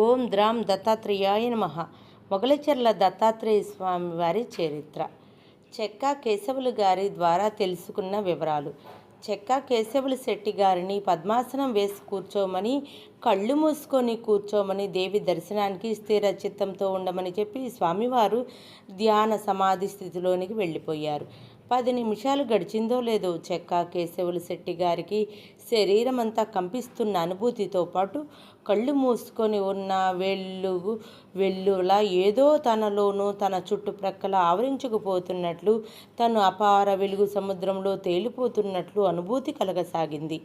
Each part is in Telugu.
ఓం ద్రాం దత్తాత్రేయాయ నమః. మొగలిచెర్ల దత్తాత్రేయ స్వామి వారి చరిత్ర. చెక్కా కేశవులు గారి ద్వారా తెలుసుకున్న వివరాలు. చెక్కా కేశవులు శెట్టి గారిని పద్మాసనం వేసి కూర్చోమని, కళ్ళు మూసుకొని కూర్చోమని, దేవి దర్శనానికి స్థిర చిత్తంతో ఉండమని చెప్పి స్వామివారు ధ్యాన సమాధి స్థితిలోనికి వెళ్ళిపోయారు. 10 నిమిషాలు గడిచిందో లేదో చెక్కా కేశవులు శెట్టి గారికి శరీరం అంతా కంపిస్తున్న అనుభూతితో పాటు కళ్ళు మూసుకొని ఉన్న వెల్లులా ఏదో తనలోనూ తన చుట్టుప్రక్కల ఆవరించుకుపోతున్నట్లు, తను అపార వెలుగు సముద్రంలో తేలిపోతున్నట్లు అనుభూతి కలగసాగింది.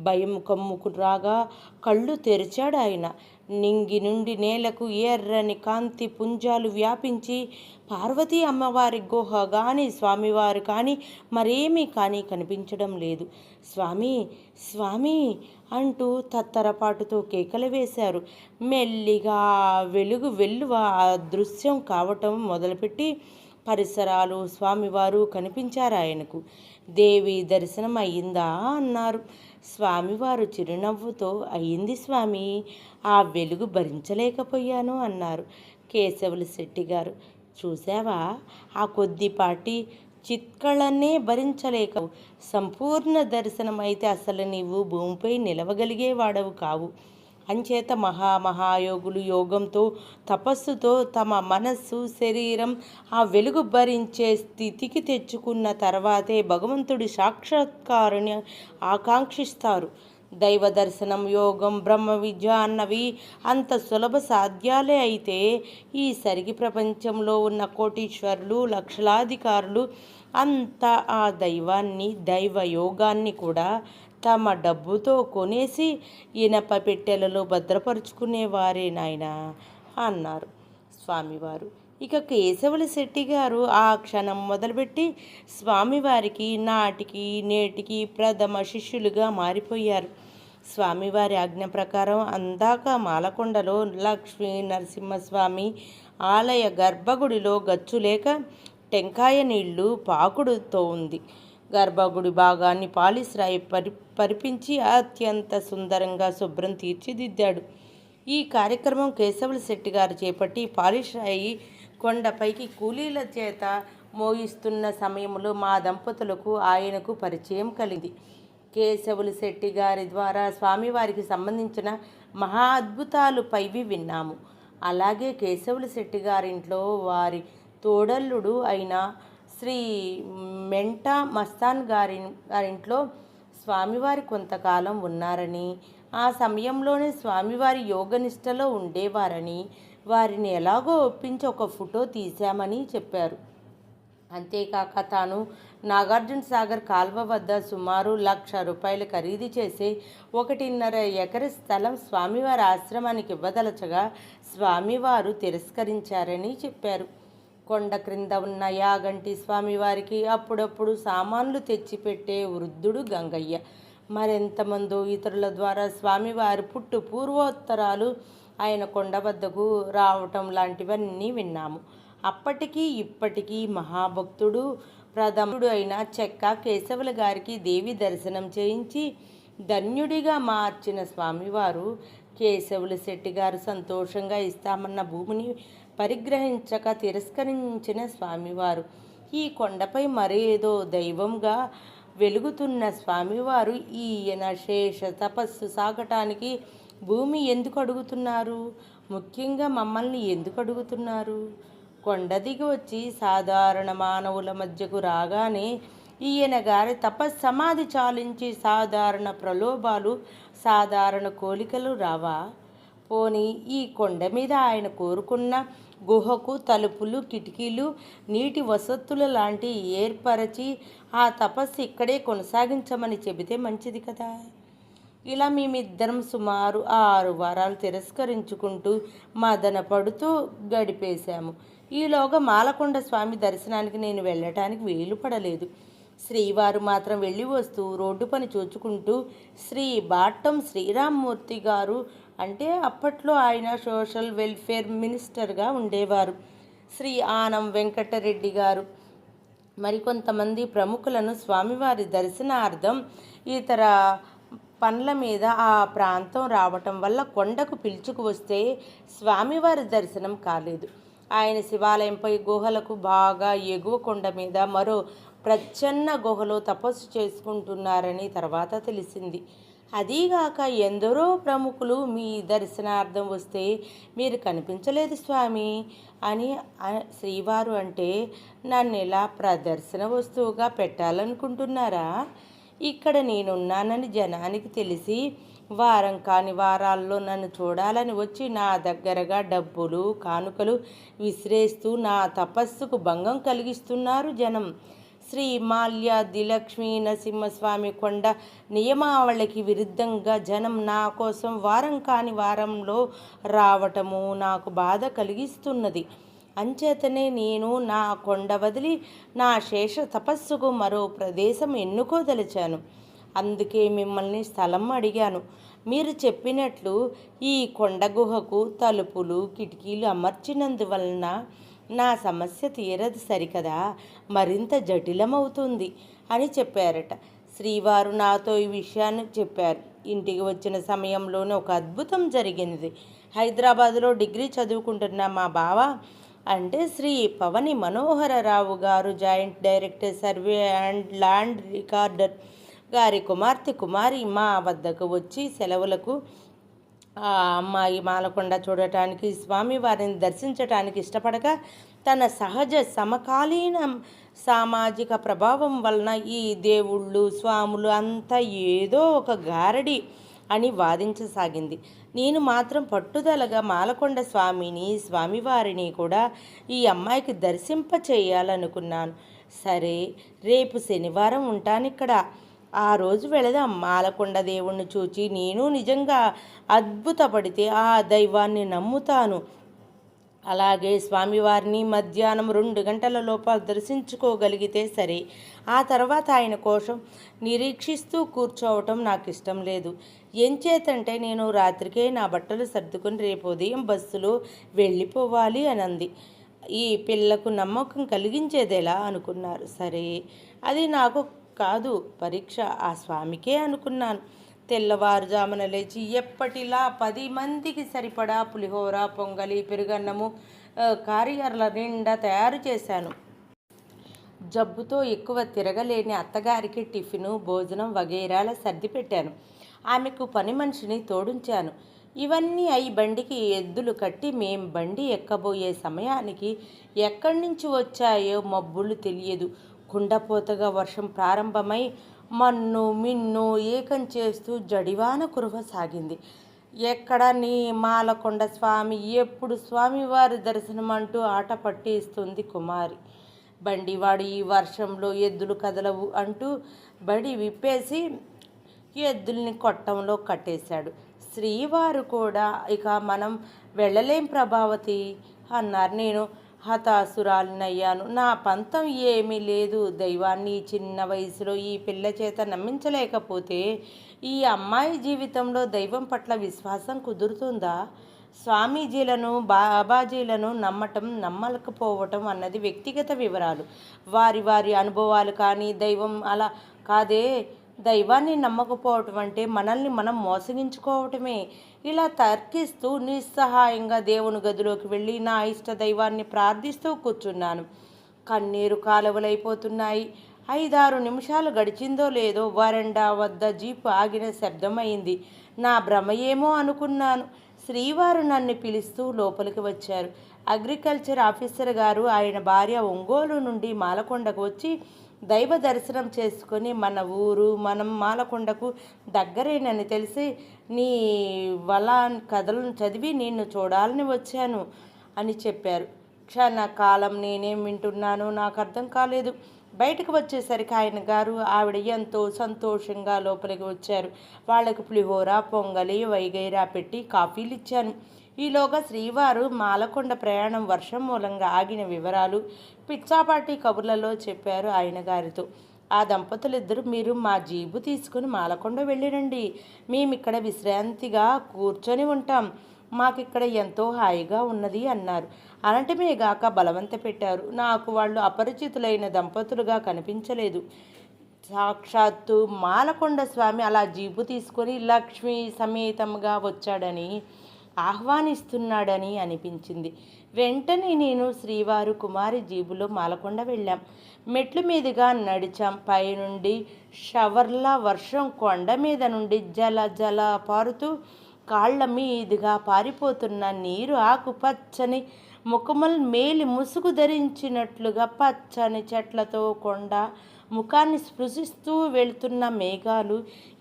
భయం కమ్ముకు రాగా కళ్ళు తెరిచాడు ఆయన. నింగి నుండి నేలకు ఎర్రని కాంతి పుంజాలు వ్యాపించి పార్వతీ అమ్మవారి గుహ కానీ స్వామివారు కానీ మరేమీ కానీ కనిపించడం లేదు. స్వామి స్వామి అంటూ తత్తరపాటుతో కేకలు వేశారు. మెల్లిగా వెలువ అదృశ్యం కావటం మొదలుపెట్టి పరిసరాలు స్వామివారు కనిపించారు ఆయనకు. దేవి దర్శనం అయ్యిందా అన్నారు. స్వామివారు చిరునవ్వుతో అయ్యింది స్వామి, ఆ వెలుగు భరించలేకపోయాను అన్నారు కేశవులు శెట్టి గారు. చూసావా, ఆ కొద్దిపాటి చిత్కళనే భరించలేక సంపూర్ణ దర్శనం అయితే అసలు నీవు భూమిపై నిలవగలిగేవాడవు కావు. అంచేత మహాయోగులు యోగంతో తపస్సుతో తమ మనస్సు శరీరం ఆ వెలుగు భరించే స్థితికి తెచ్చుకున్న తర్వాతే భగవంతుడి సాక్షాత్కారాన్ని ఆకాంక్షిస్తారు. దైవ దర్శనం, యోగం, బ్రహ్మ విద్య అన్నవి అంత సులభ సాధ్యాలే అయితే ఈ సరిగి ప్రపంచంలో ఉన్న కోటీశ్వరులు, లక్షలాధికారులు అంతా ఆ దైవాన్ని, దైవ యోగాన్ని కూడా తమ డబ్బుతో కొనేసి ఇనప పెట్టెలలో భద్రపరుచుకునేవారే నాయనా అన్నారు స్వామివారు. ఇక కేశవులు శెట్టి గారు ఆ క్షణం మొదలుపెట్టి స్వామివారికి నాటికి నేటికి ప్రథమ శిష్యులుగా మారిపోయారు. స్వామివారి ఆజ్ఞ ప్రకారం అందాక మాలకొండలో లక్ష్మీ నరసింహస్వామి ఆలయ గర్భగుడిలో గచ్చు లేక టెంకాయ నీళ్లు పాకుడుతో ఉంది. గర్భగుడి భాగాన్ని పాలిష్ రాయి పరిపించి అత్యంత సుందరంగా శుభ్రం తీర్చిదిద్దాడు. ఈ కార్యక్రమం కేశవులు శెట్టి గారు చేపట్టి పాలిష్ రాయి కొండపైకి కూలీల చేత మోయిస్తున్న సమయంలో మా దంపతులకు ఆయనకు పరిచయం కలిగింది. కేశవులు శెట్టి గారి ద్వారా స్వామివారికి సంబంధించిన మహా అద్భుతాలు పైవి విన్నాము. అలాగే కేశవులు శెట్టి గారింట్లో వారి తోడల్లుడు అయిన శ్రీ మెంటా మస్తాన్ గారింట్లో స్వామివారి కొంతకాలం ఉన్నారని, ఆ సమయంలోనే స్వామివారి యోగనిష్టలో ఉండేవారని, వారిని ఎలాగో ఒప్పించి ఒక ఫోటో తీశామని చెప్పారు. అంతేకాక తాను నాగార్జున సాగర్ కాల్వ వద్ద సుమారు ₹1,00,000 ఖరీదు చేసే 1.5 ఎకర స్థలం స్వామివారి ఆశ్రమానికి ఇవ్వదలచగా స్వామివారు తిరస్కరించారని చెప్పారు. కొండ క్రింద ఉన్న యాగంటి స్వామివారికి అప్పుడప్పుడు సామాన్లు తెచ్చిపెట్టే వృద్ధుడు గంగయ్య. మరెంతమందో ఇతరుల ద్వారా స్వామివారి పూర్వోత్తరాలు ఆయన కొండ వద్దకు రావటం లాంటివన్నీ విన్నాము. అప్పటికీ ఇప్పటికీ మహాభక్తుడు ప్రథముడు అయిన చెక్కా కేశవుల గారికి దేవి దర్శనం చేయించి ధన్యుడిగా మార్చిన స్వామివారు కేశవులు శెట్టి గారు సంతోషంగా ఇస్తామన్న భూమిని పరిగ్రహించక తిరస్కరించిన స్వామివారు ఈ కొండపై మరేదో దైవంగా వెలుగుతున్న స్వామివారు ఈయన శేష తపస్సు సాగటానికి భూమి ఎందుకు అడుగుతున్నారు? ముఖ్యంగా మమ్మల్ని ఎందుకు అడుగుతున్నారు? కొండ దిగి వచ్చి సాధారణ మానవుల మధ్యకు రాగానే ఈయన గారి తపస్సమాధి చాలించి సాధారణ ప్రలోభాలు, సాధారణ కోలికలు రావా? పోనీ ఈ కొండ మీద ఆయన కోరుకున్న గుహకు తలుపులు, కిటికీలు, నీటి వసతులు లాంటి ఏర్పరచి ఆ తపస్సు ఇక్కడే కొనసాగించమని చెబితే మంచిది కదా. ఇలా మేమిద్దరం సుమారు 6 వారాలు తిరస్కరించుకుంటూ మదన పడుతూ గడిపేశాము. ఈలోగా మాలకొండ స్వామి దర్శనానికి నేను వెళ్ళటానికి వీలు పడలేదు. శ్రీవారు మాత్రం వెళ్ళి వస్తూ రోడ్డు పని చూచుకుంటూ శ్రీ బాట్టం శ్రీరామ్మూర్తి గారు, అంటే అప్పట్లో ఆయన సోషల్ వెల్ఫేర్ మినిస్టర్గా ఉండేవారు, శ్రీ ఆనం వెంకటరెడ్డి గారు, మరికొంతమంది ప్రముఖులను స్వామివారి దర్శనార్థం ఇతర పనుల మీద ఆ ప్రాంతం రావటం వల్ల కొండకు పిలుచుకు వస్తే స్వామివారి దర్శనం కాలేదు. ఆయన శివాలయంపై గుహలకు బాగా ఎగువ కొండ మీద మరో ప్రచ్ఛన్న గుహలో తపస్సు చేసుకుంటున్నారని తర్వాత తెలిసింది. అదీగాక ఎందరో ప్రముఖులు మీ దర్శనార్థం వస్తే మీరు కనిపించలేదు స్వామి అని శ్రీవారు అంటే నన్ను ఇలా ప్రదర్శన వస్తువుగా పెట్టాలనుకుంటున్నారా? ఇక్కడ నేనున్నానని జనానికి తెలిసి వారం కాని వారాల్లో నన్ను చూడాలని వచ్చి నా దగ్గరగా డబ్బులు కానుకలు విసిరేస్తూ నా తపస్సుకు భంగం కలిగిస్తున్నారు జనం. శ్రీ మాల్యాద్రిలక్ష్మీ నరసింహస్వామి కొండ నియమావళికి విరుద్ధంగా జనం నా కోసం వారం కాని వారంలో రావటము నాకు బాధ కలిగిస్తున్నది. అంచేతనే నేను నా కొండ వదిలి నా శేష తపస్సుకు మరో ప్రదేశం ఎన్నుకోదలిచాను. అందుకే మిమ్మల్ని స్థలం అడిగాను. మీరు చెప్పినట్లు ఈ కొండ గుహకు తలుపులు కిటికీలు అమర్చినందువలన నా సమస్య తీరదు సరికదా, మరింత జటిలమవుతుంది అని చెప్పారట. శ్రీవారు నాతో ఈ విషయాన్ని చెప్పారు. ఇంటికి వచ్చిన సమయంలోనే ఒక అద్భుతం జరిగింది. హైదరాబాదులో డిగ్రీ చదువుకుంటున్న మా బావ అంటే శ్రీ పవని మనోహరరావు గారు, joint director survey and land recorder గారి కుమారి మా వద్దకు వచ్చి సెలవులకు ఆ అమ్మాయి మాలకొండ చూడటానికి స్వామివారిని దర్శించటానికి ఇష్టపడగా తన సహజ సమకాలీన సామాజిక ప్రభావం వలన ఈ దేవుళ్ళు స్వాములు అంతా ఏదో ఒక గారడి అని వాదించసాగింది. నేను మాత్రం పట్టుదలగా మాలకొండ స్వామివారిని కూడా ఈ అమ్మాయికి దర్శింప చేయాలనుకున్నాను. సరే, రేపు శనివారం ఉంటానిక్కడ, ఆ రోజు వెళదాం. మాలకొండ దేవుణ్ణి చూచి నేను నిజంగా అద్భుతపడితే ఆ దైవాన్ని నమ్ముతాను. అలాగే స్వామివారిని మధ్యాహ్నం 2 గంటల లోపల దర్శించుకోగలిగితే సరే. ఆ తర్వాత ఆయన కోసం నిరీక్షిస్తూ కూర్చోవటం నాకు ఇష్టం లేదు. ఎంచేతంటే నేను రాత్రికే నా బట్టలు సర్దుకొని రేపు ఉదయం బస్సులో వెళ్ళిపోవాలి అని అంది. ఈ పిల్లకు నమ్మకం కలిగించేదేలా అనుకున్నారు. సరే, అది నాకు కాదు, పరీక్ష ఆ స్వామికే అనుకున్నాను. తెల్లవారుజామున లేచి ఎప్పటిలా 10 మందికి సరిపడా పులిహోర, పొంగలి, పెరుగన్నము కారియర్ల నిండా తయారు చేశాను. జబ్బుతో ఎక్కువ తిరగలేని అత్తగారికి టిఫిను, భోజనం వగైరాల సర్ది పెట్టాను. ఆమెకు పని మనిషిని తోడుంచాను. ఇవన్నీ అయి బండికి ఎద్దులు కట్టి మేం బండి ఎక్కబోయే సమయానికి ఎక్కడి నుంచి వచ్చాయో మబ్బులు తెలియదు. కుండపోతగా వర్షం ప్రారంభమై మన్ను మిన్ను ఏకం చేస్తూ జడివాన కురవసాగింది. ఎక్కడ నీ మాలకొండ స్వామి, ఎప్పుడు స్వామివారి దర్శనం అంటూ ఆట పట్టిస్తుంది కుమారి. బండివాడు ఈ వర్షంలో ఎద్దులు కదలవు అంటూ బడి విప్పేసి ఎద్దుల్ని కొట్టంలో కట్టేశాడు. శ్రీవారు కూడా ఇక మనం వెళ్ళలేం ప్రభావతి అన్నారు. నేను హతాసురాలినయ్యాను. నా పంతం ఏమీ లేదు. దైవాన్ని చిన్న వయసులో ఈ పిల్ల చేత నమ్మించలేకపోతే ఈ అమ్మాయి జీవితంలో దైవం పట్ల విశ్వాసం కుదురుతుందా? స్వామీజీలను బాబాజీలను నమ్మటం నమ్మలేకపోవటం అన్నది వ్యక్తిగత వివరాలు, వారి వారి అనుభవాలు. కానీ దైవం అలా కాదే. దైవాన్ని నమ్మకపోవటం అంటే మనల్ని మనం మోసగించుకోవటమే. ఇలా తర్కిస్తూ నిస్సహాయంగా దేవుని గదిలోకి వెళ్ళి నా ఇష్ట దైవాన్ని ప్రార్థిస్తూ కూర్చున్నాను. కన్నీరు కాలువలైపోతున్నాయి. 5-6 నిమిషాలు గడిచిందో లేదో వరండా వద్ద జీపు ఆగిన శబ్దమైంది. నా భ్రమ ఏమో అనుకున్నాను. శ్రీవారు నన్ను పిలుస్తూ లోపలికి వచ్చారు. అగ్రికల్చర్ ఆఫీసర్ గారు, ఆయన భార్య ఒంగోలు నుండి మాలకొండకు వచ్చి దైవ దర్శనం చేసుకొని మన ఊరు మనం మాలకొండకు దగ్గరేనని తెలిసి నీ కథలను చదివి నిన్ను చూడాలని వచ్చాను అని చెప్పారు. క్షణకాలం నేనేం వింటున్నానో నాకు అర్థం కాలేదు. బయటకు వచ్చేసరికి ఆయన గారు ఆవిడ ఎంతో సంతోషంగా లోపలికి వచ్చారు. వాళ్ళకి పులిహోర పొంగలి వైగైరా పెట్టి కాఫీలు ఇచ్చాను. ఈలోగా శ్రీవారు మాలకొండ ప్రయాణం వర్షం మూలంగా ఆగిన వివరాలు పిచ్చాపాటి కబుర్లలో చెప్పారు ఆయన గారితో. ఆ దంపతులిద్దరూ, మీరు మా జీబు తీసుకుని మాలకొండ వెళ్ళిరండి, మేమిక్కడ విశ్రాంతిగా కూర్చొని ఉంటాం, మాకిక్కడ ఎంతో హాయిగా ఉన్నది అన్నారు. అనటమేగాక బలవంత పెట్టారు. నాకు వాళ్ళు అపరిచితులైన దంపతులుగా కనిపించలేదు. సాక్షాత్తు మాలకొండ స్వామి అలా జీపు తీసుకొని లక్ష్మీ సమేతంగా వచ్చాడని, ఆహ్వానిస్తున్నాడని అనిపించింది. వెంటనే నేను శ్రీవారు కుమారి జీబులో మాలకొండ వెళ్ళాం. మెట్ల మీదుగా నడిచాం. పైనుండి షవర్లా వర్షం కొండ మీద నుండి జల జల పారుతూ కాళ్ల మీదుగా పారిపోతున్న నీరు ఆకుపచ్చని ముఖముల్ మేలి ముసుగు ధరించినట్లుగా పచ్చని చెట్లతో కొండ ముఖాన్ని స్పృశిస్తూ వెళ్తున్న మేఘాలు.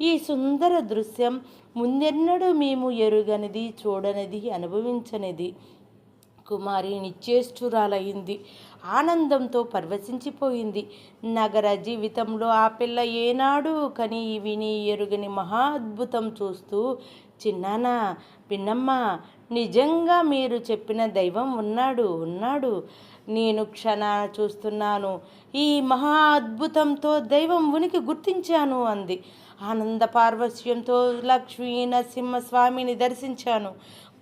ఈ సుందర దృశ్యం ముందెన్నడూ మేము ఎరుగనిది, చూడనిది, అనుభవించనిది. కుమారి నిశ్చేష్టురాలయ్యింది. ఆనందంతో పరవశించిపోయింది. నగర జీవితంలో ఆ పిల్ల ఏనాడు కని విని ఎరుగని మహా అద్భుతం చూస్తూ, చిన్నానా, పిన్నమ్మ, నిజంగా మీరు చెప్పిన దైవం ఉన్నాడు. నేను క్షణాన చూస్తున్నాను. ఈ మహా అద్భుతంతో దైవం ఉనికి గుర్తించాను అంది. ఆనంద పార్వశ్యంతో లక్ష్మీ నరసింహస్వామిని దర్శించాను.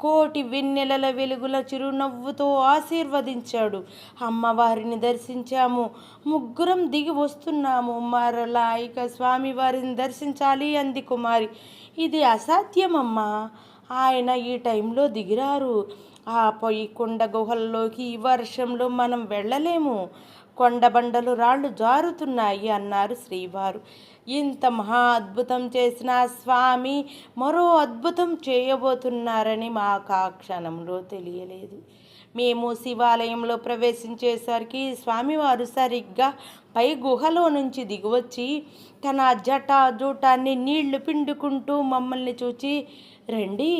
కోటి వెన్నెలల వెలుగుల చిరునవ్వుతో ఆశీర్వదించాడు. అమ్మవారిని దర్శించాము. ముగ్గురం దిగి వస్తున్నాము. మరలా ఇక స్వామివారిని దర్శించాలి అంది కుమారి. ఇది అసాధ్యమమ్మా, ఆయన ఈ టైంలో దిగిరారు. ఆ పొయ్యి కొండ గుహల్లోకి ఈ వర్షంలో మనం వెళ్ళలేము. కొండబండలు రాళ్ళు జారుతున్నాయి అన్నారు శ్రీవారు. ఇంత మహా అద్భుతం చేసిన స్వామి మరో అద్భుతం చేయబోతున్నారని మాకు ఆ క్షణంలో తెలియలేదు. మేము శివాలయంలో ప్రవేశించేసరికి స్వామివారు సరిగ్గా పై గుహలో నుంచి దిగివచ్చి తన జటాజూటాన్ని నీళ్లు పిండుకుంటూ మమ్మల్ని చూచి, రండి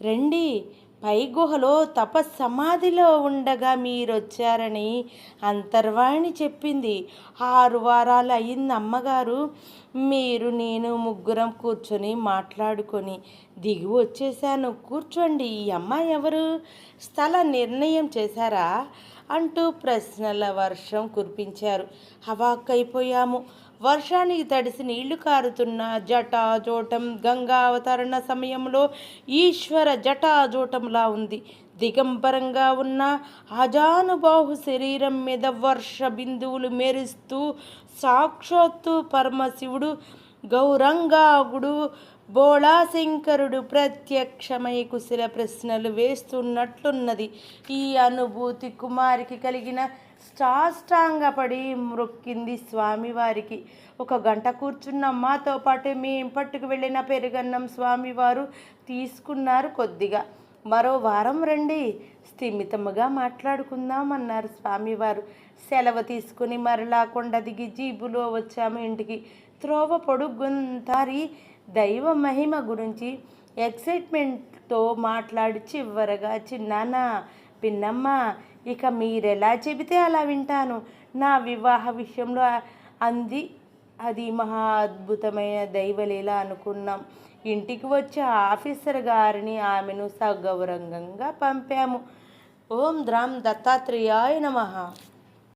రండి, పై గుహలో తపస్సమాధిలో ఉండగా మీరొచ్చారని అంతర్వాణి చెప్పింది. 6 వారాలు అయింది అమ్మగారు. మీరు నేను ముగ్గురం కూర్చొని మాట్లాడుకొని దిగి వచ్చేసాను. కూర్చోండి. ఈ అమ్మాయి ఎవరు? స్థల నిర్ణయం చేశారా అంటూ ప్రశ్నల వర్షం కురిపించారు. హవాక్కైపోయాము. వర్షానికి తడిసి నీళ్లు కారుతున్న జటాజోటం గంగా అవతరణ సమయంలో ఈశ్వర జటాజోటంలా ఉంది. దిగంబరంగా ఉన్న అజానుబాహు శరీరం మీద వర్ష బిందువులు మెరుస్తూ సాక్షాత్తు పరమశివుడు గౌరంగాగుడు బోళాశంకరుడు ప్రత్యక్షమై కుశల ప్రశ్నలు వేస్తున్నట్లున్నది. ఈ అనుభూతి కుమారికి కలిగిన సాష్టాంగపడి మ్రొక్కింది స్వామివారికి. 1 గంట కూర్చున్న మాతో పాటు మేం పట్టుకు వెళ్ళిన పెరుగన్నం స్వామివారు తీసుకున్నారు కొద్దిగా. మరో వారం రండి, స్థిమితముగా మాట్లాడుకుందాం అన్నారు స్వామివారు. సెలవు తీసుకుని మరలా కొండ దిగి జీబులో వచ్చాము ఇంటికి. త్రోవ పొడుగుంతారి దైవ మహిమ గురించి ఎక్సైట్మెంట్తో మాట్లాడి చివరగా, చిన్నానా, పిన్నమ్మ, ఇక మీరెలా చెబితే అలా వింటాను. నా వివాహ విషయంలో అంది. అది మహా అద్భుతమైన దైవలీల అనుకున్నాం. ఇంటికి వచ్చే ఆఫీసర్ గారిని ఆమెను సగౌరవంగా పంపాము. ఓం ద్రాం దత్తాత్రేయాయ నమః.